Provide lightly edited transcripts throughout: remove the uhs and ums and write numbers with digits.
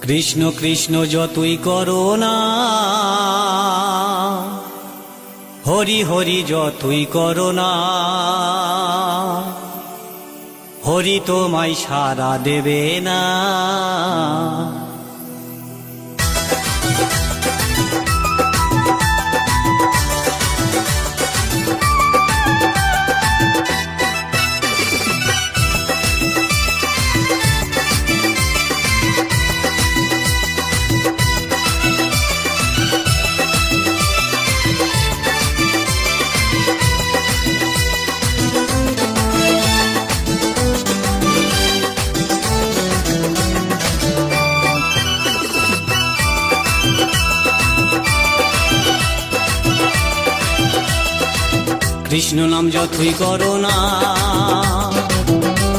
কৃষ্ণ কৃষ্ণ যতই করো না, হরি হরি যতই করো না, হরি তোমায় সাড়া দেবে না। কৃষ্ণ নাম যতই করো না,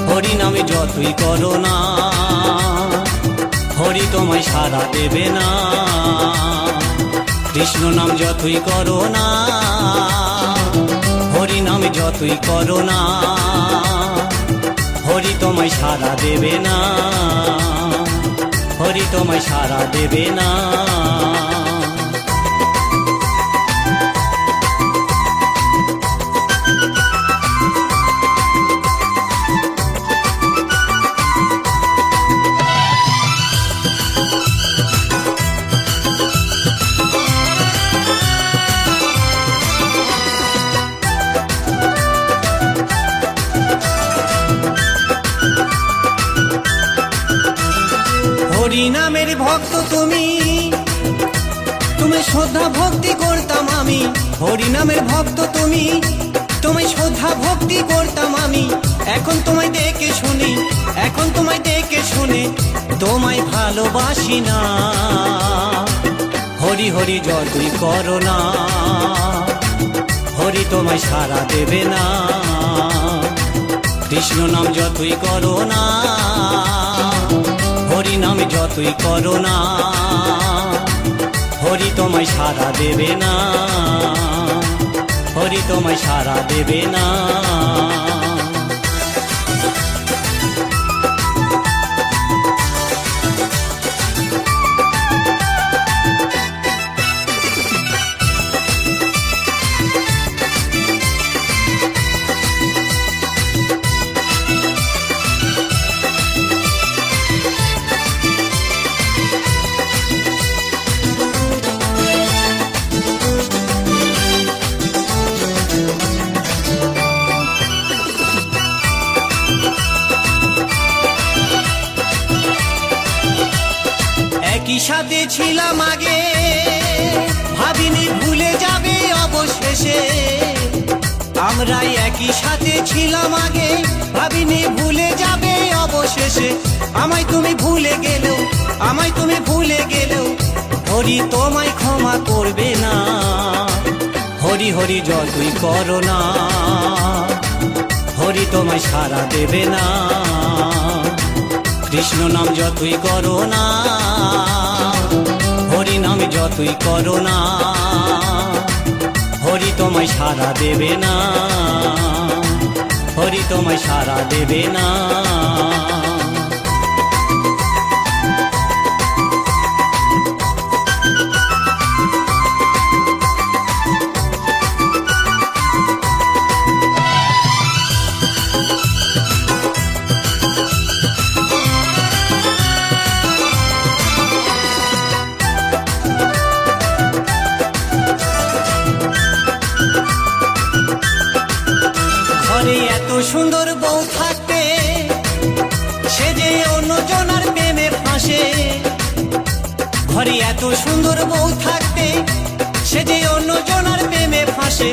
হরি নামে যতই করো না, হরি তোমায় সাড়া দেবে না। কৃষ্ণ নাম যতই করো না, হরি নামে যতই করো না, হরি তোমায় সাড়া দেবে না, হরি তোমায় সাড়া দেবে না। হরি নামের ভক্ত তুমি, তুমি শ্রদ্ধা ভক্তি করতাম আমি। হরি নামের ভক্ত তুমি, তোমায় শ্রদ্ধা ভক্তি করতাম আমি। এখন তোমায় দেখে শুনি, এখন তোমায় দেখে শুনে তোমায় ভালোবাসি না। হরি হরি যতই করো না, হরি তোমায় সাড়া দেবে না। কৃষ্ণ নাম যতই করো না, হরি নামে যতই করো না, হরি তোমায় সাড়া দেবে না, হরি তোমায় সাড়া দেবে না। একই সাথে ছিলাম আগে, ভাবিনি ভুলে যাবে অবশেষে। আমরা একই সাথে ছিলাম আগে, ভাবিনি ভুলে যাবে অবশেষে। আমায় তুমি ভুলে গেলেও, আমায় তুমি ভুলে গেলেও, হরি তোমায় ক্ষমা করবে না। হরি হরি যতই করো না, হরি তোমায় সাড়া দেবে না। কৃষ্ণ নাম যতই করো না, হরি নামে যতই করো না, হরি তোমায় সাড়া দেবে না, হরি তোমায় সাড়া দেবে না। ঘরে এত সুন্দর বউ থাকতে, সে যে অন্যজনার প্রেমে ফাঁসে। ঘরে এত সুন্দর বউ থাকতে, সে যে অন্যজনার প্রেমে ফাঁসে।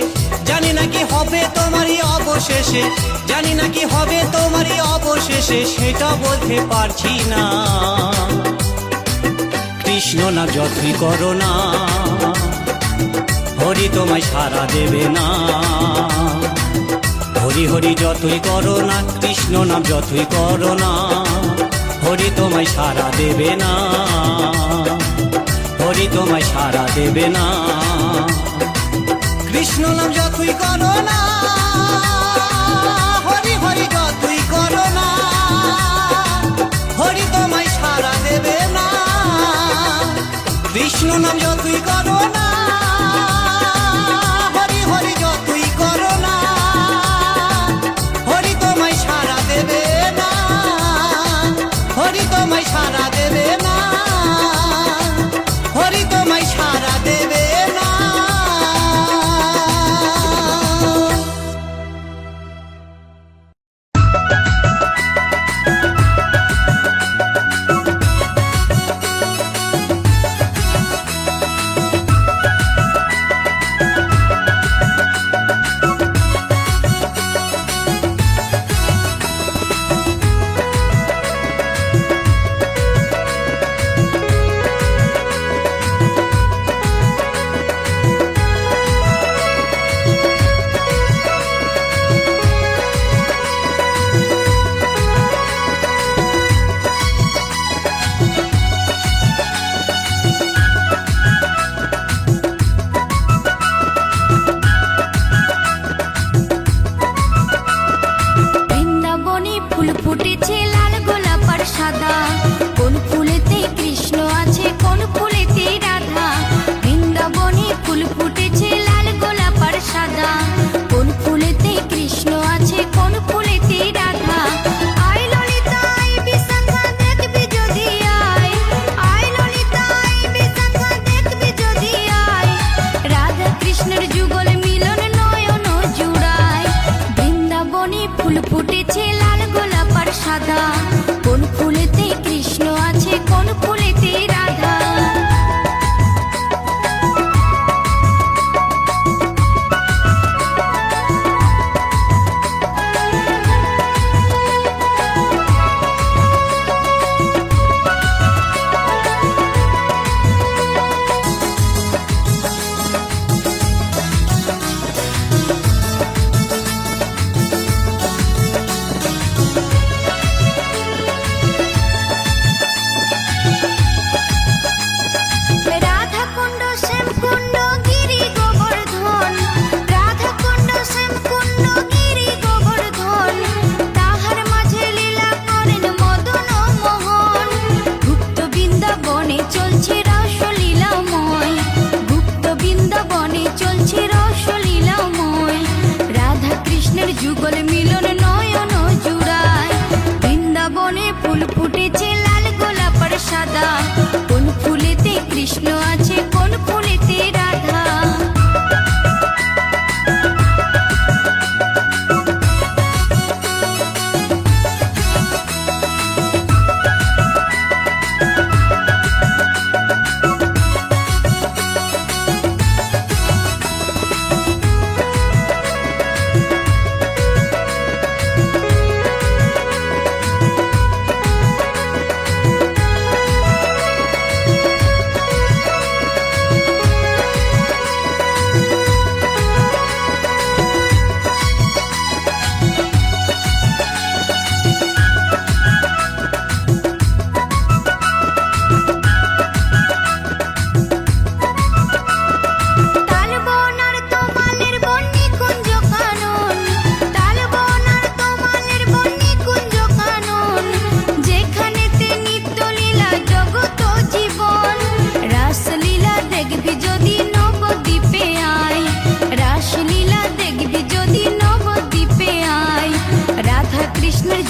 জানি না কি হবে তোমারই অবশেষে, জানি না কি হবে তোমারই অবশেষে, সেটা বলতে পারছি না। কৃষ্ণ না যতই করো না, হরি তোমায় সাড়া দেবে না। হরি হরি যতই করো না, কৃষ্ণ নাম যতই করো না, হরি তোমায় সাড়া দেবে না, হরি তোমায় সাড়া দেবে না। কৃষ্ণ নাম যতই করো না, হরি হরি যতই করো না, হরি তোমায় সাড়া দেবে না। নাম যতই করো না, হরি হরি যতই করো না, হরি তোমায় সাড়া দেবে না, হরি তোমায় সাড়া দেবে না, হরি তোমায় সাড়া দেবে না। যুগল মিলন নয়ন জুড়ায়, বৃন্দাবনে ফুল ফুটেছে লাল গোলাপ আর সাদা, কোন ফুলেতে কৃষ্ণ আছে কোন ফুলেতে রাধা।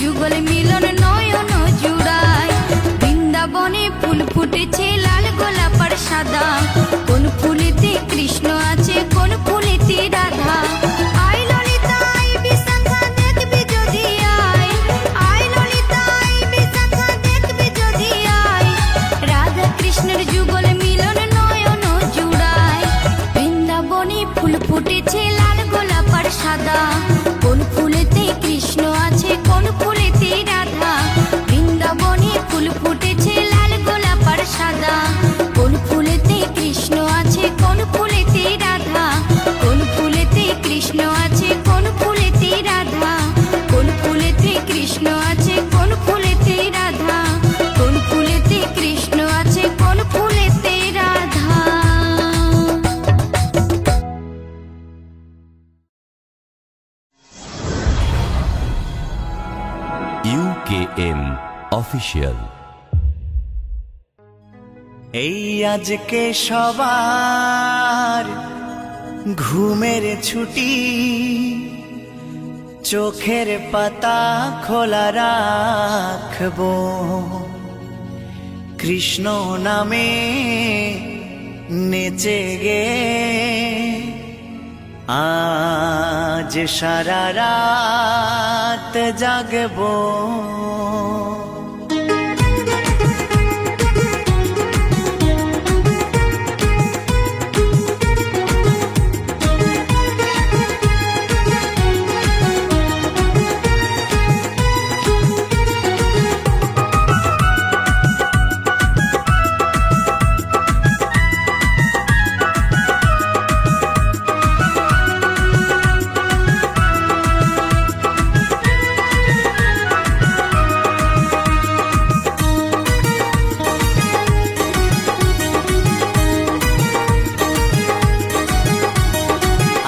যুগল মিলন নয়ন জুড়ায়, বৃন্দাবনে ফুল ফুটেছে লাল গোলাপ আর সাদা, কোন ফুলেতে কৃষ্ণ আছে কোন ফুলেতে রাধা। আয় ললিতা আয় বিশাখা দেখবি যদি আয়, আয় ললিতা আয় বিশাখা দেখবি যদি আয়, রাধা কৃষ্ণের যুগল মিলন নয়ন জুড়ায়, বৃন্দাবনে ফুল ফুটেছে লাল গোলাপ আর সাদা, কোন ফুলেতে কৃষ্ণ আছে কোন ফুলেতে রাধা। বৃন্দাবনে ফুল ফুটেছে লাল গোলাপ আর সাদা, কোন ফুলেতে কৃষ্ণ আছে কোন ফুলেতে রাধা, কোন ফুলেতে কৃষ্ণ আছে কোন ফুলেতে রাধা, কোন ফুলেতে কৃষ্ণ আছে কোন ফুলেতে রাধা, কোন ফুলেতে কৃষ্ণ আছে কোন ফুলেতে রাধা। UKM Official। এই আজকে সবার ঘুমের ছুটি, চোখের পাতা খোলা রাখবো, কৃষ্ণ নামে নেচে গে আজ সারা রাত জাগবো।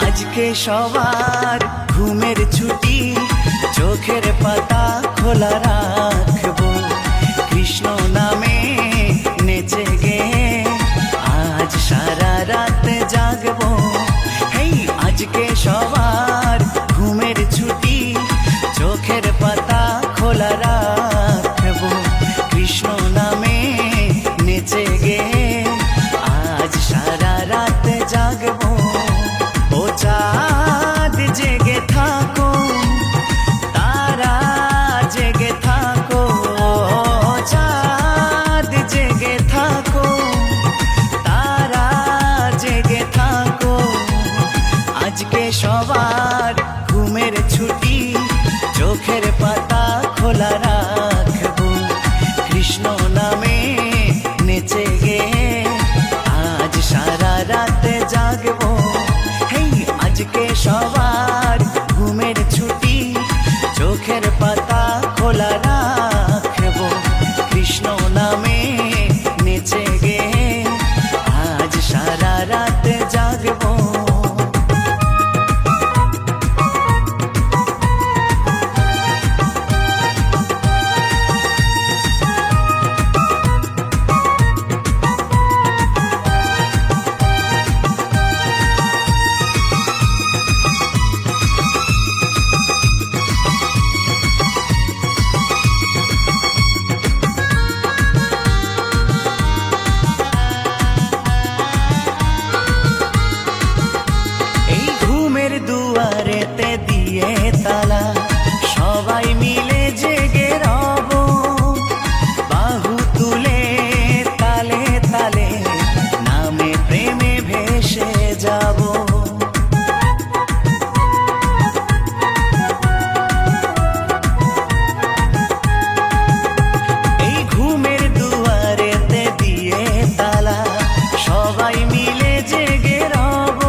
আজকে সবার ঘুমের ছুটি, চোখের পাতা খোলা রাখবো, কৃষ্ণ নামে নেচে গে আজ সারা রাত জাগবো। হেই আজকে সবার ঘুমের ছুটি, চোখের পাতা খোলা রাখবো, কৃষ্ণ নামে নেচে গে আজ সারা রাত জাগবো। ও চাঁদ জেগে থাকো, তারা জেগে থাকো, চাঁদ জেগে থাকো, তারা জেগে থাকো। আজকে সবার ঘুমের ছুটি, চোখের পাতা খোলা রাখবো, কৃষ্ণ নামে নেচে গে আজ সারা রাত জাগবো। আজকে সবার ঘুমের ছুটি, চোখের পাতা খোলা রাখবো, কৃষ্ণ নামে নেচে গে আজ সারা রাত জাগবো। দুয়ারেতে দিয়ে তালা, সবাই মিলে জেগে রব, বাহু তুলে তালে তালে নামে প্রেমে ভেসে যাব। এই ঘুমের দুয়ারেতে দিয়ে তালা, সবাই মিলে জেগে রব,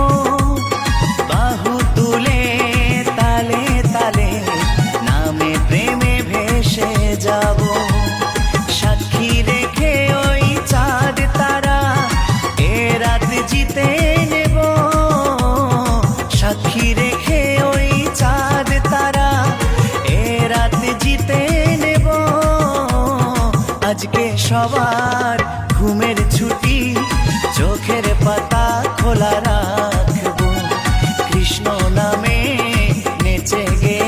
বাহু তুলে তালে তালে নামে প্রেমে ভেসে যাব। সাক্ষী রেখে ওই চাঁদ তারা এ রাত জিতে নেব, সাক্ষী রেখে ওই চাঁদ তারা এ রাত জিতে নেব। আজকে সবার ঘুমের ছুটি, চোখের পাতা খোলা রাখবো, কৃষ্ণ নামে নেচে গে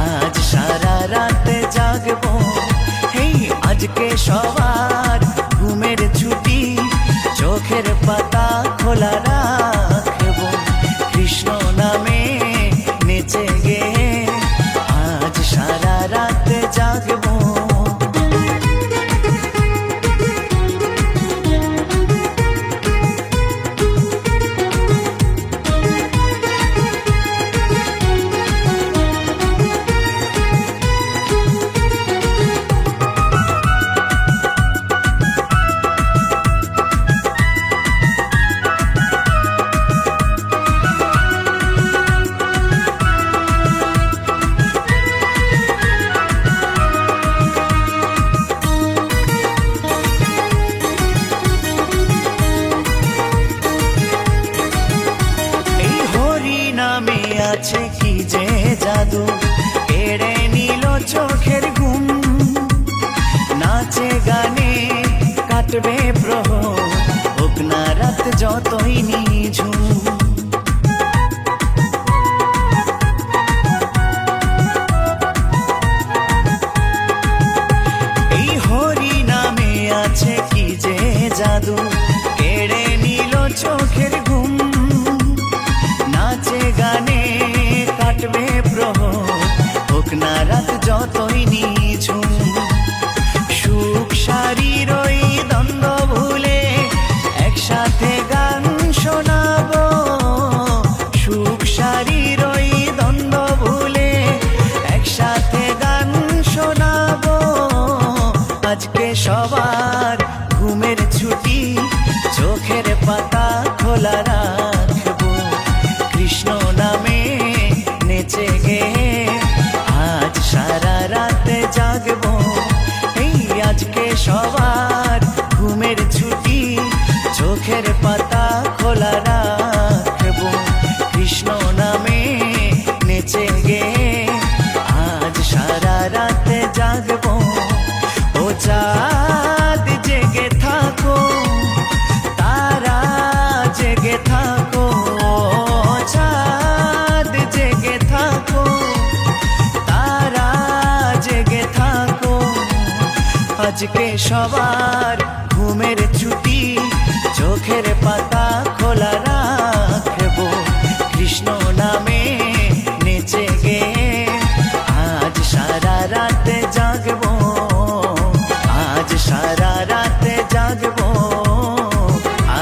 আজ সারা রাত জাগবো। হেই আজকে সবার ঘুমের ছুটি, চোখের পাতা খোলা রাখবো, কৃষ্ণ নামে নেচে গে আজ সারা রাত জাগবো। আছে কি যে জাদু, কেড়ে নিল চোখের ঘুম, নাচে গানে কাটবে প্রহর, হোক না রাত যতই নিঝুম। এই হরি নামে আছে কি যে জাদু, কেড়ে নিল চোখের ঘুম। নাচে গানে কাটবে প্রহর, হোক না রাত যতই নিঝুম। সুখ শারীর ওই দ্বন্দ্ব ভুলে একসাথে গান শোনাবো। সুখ শারীর ওই দ্বন্দ্ব ভুলে একসাথে গান শোনাবো। আজকে সবার ঘুমের ছুটি, চোখের পাতা খোলা রাখবো। কৃষ্ণ নামে নেচে গে আজ সারা রাত জাগবো। এই আজকে সবার ঘুমের ছুটি, চোখের পাতা খোলা রাখবো। কৃষ্ণ নামে নেচে গে আজ সারা রাত জাগবো। ও চাঁদ জেগে থাকো, তারা জেগে থাকো। চাঁদ জেগে থাকো, তারা জেগে থাকো। আজকে সবার ঘুমের ছুটি, চোখের পাতা খোলা রাখবো। কৃষ্ণ নামে নেচে গে আজ সারা রাত জাগবো। আজ সারা রাত জাগবো,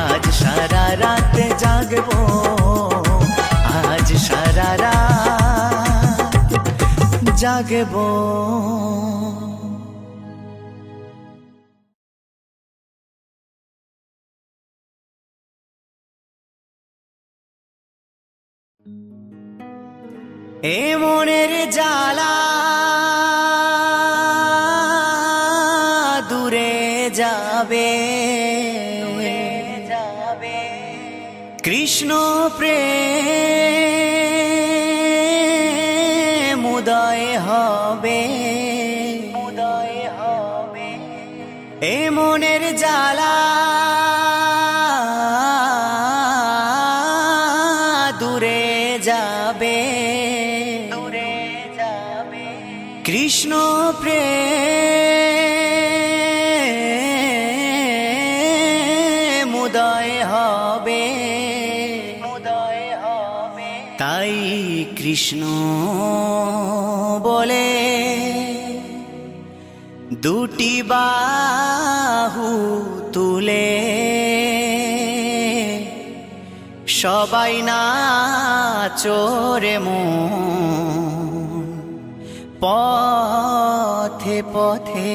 আজ সারা রাত জাগবো। আজ সারা রাত জাগবো। এ মনের জ্বালা দূরে যাবে, কৃষ্ণ প্রেম উদয় হবে। এ মনের জ্বালা দূরে যাবে, কৃষ্ণ প্রেম উদয় হবে। তাই কৃষ্ণ বলে দুটি বাহু তুলে সবাই নাচো রে মন পথে পথে।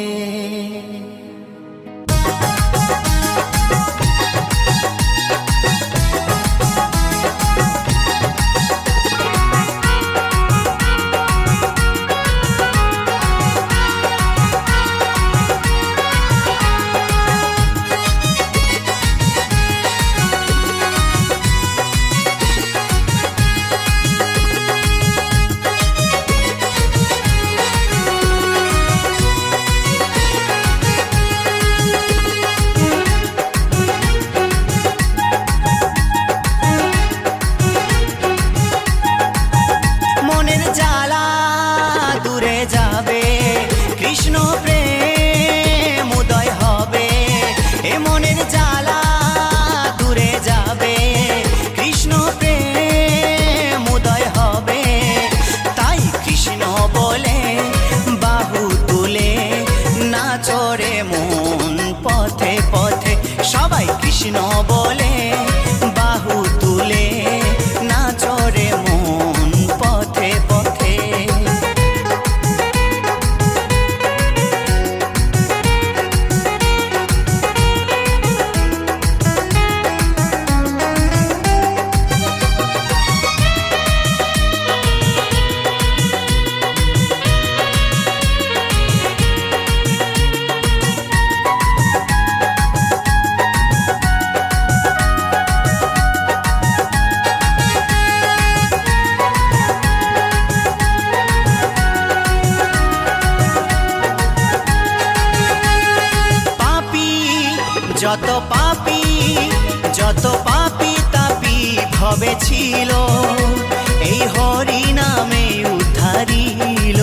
কৃষ্ণ প্রেম উদয় হবে। এ মনের জ্বালা দূরে যাবে, কৃষ্ণ প্রেম উদয় হবে। তাই কৃষ্ণ বলে বাহু তুলে নাচো রে মন পথে পথে। সবাই কৃষ্ণ বলে বাহু তুলে নাচো রে মন পথে পথে। যত পাপী তাপী ভবে ছিল, এই হরি নামে উদ্ধারিল।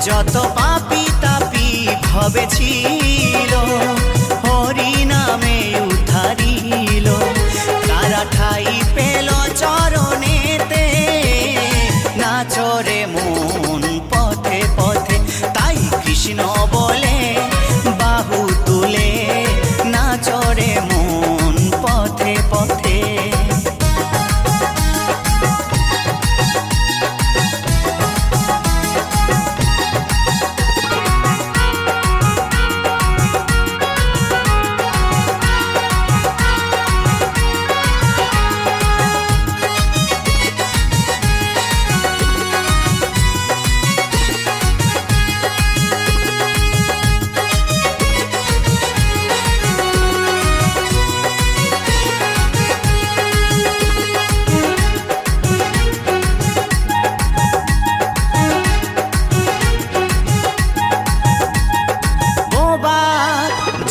যত পাপী তাপী ভবে ছিল, হরি নামে উদ্ধারিল। তারা ঠাই পেল চরণেতে, নাচরে মন পথে পথে। তাই কৃষ্ণ বলে বাহু তুলে, নাচরে মন পথে পথে।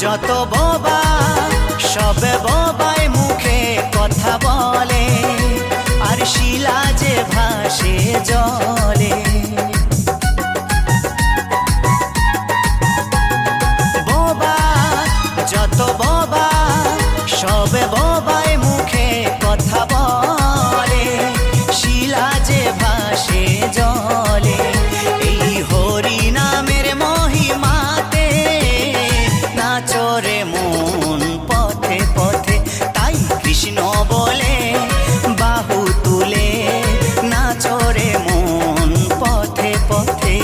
যত বোবা সব বোবায় মুখে কথা বলে, আর শিলা যে ভাসে জলে। বোবা যত বোবা সব বোবায় মুখে কথা বলে, শিলা যে ভাসে জলে। এই হরি নামের মহিমাতে, নাচরে মন পথে পথে। তাই কৃষ্ণ বলে বাহু তুলে, নাচরে মন পথে পথে।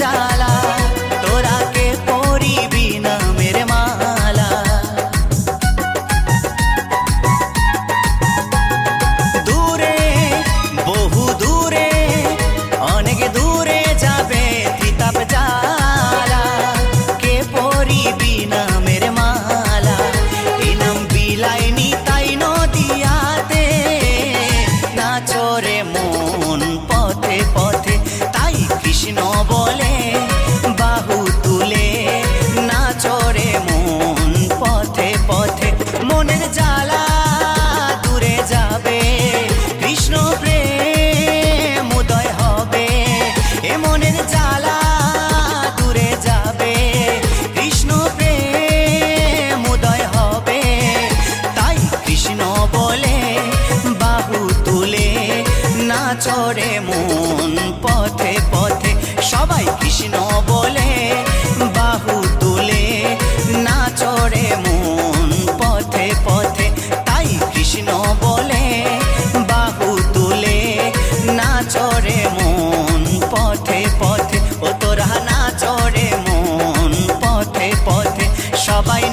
জ্বালা তোরা কে পরিবি নামের মালা। দূরে বহু দূরে অনেক দূরে যাবে তিতাব জ্বালা, কে পরিবি নামের মালা। এই নাম বিলাইনি তাই নদিয়াতে, নাচরে মন পথে পথে। তাই কৃষ্ণ বলে বাহু তুলে, নাচরে মন পথে পথে। মনের জ্বালা দূরে যাবে, কৃষ্ণ প্রেম উদয় হবে। এ মনের জ্বালা দূরে যাবে, কৃষ্ণ প্রেম উদয় হবে। তাই কৃষ্ণ বলে বাহু তুলে, নাচরে মন পথে পথে। সবাই কৃষ্ণ বলে বাহু তুলে, নাচরে মন পথে পথে। তাই কৃষ্ণ বলে বাহু তুলে, নাচরে মন পথে পথে। ও তোরা নাচরে মন পথে পথে। সবাই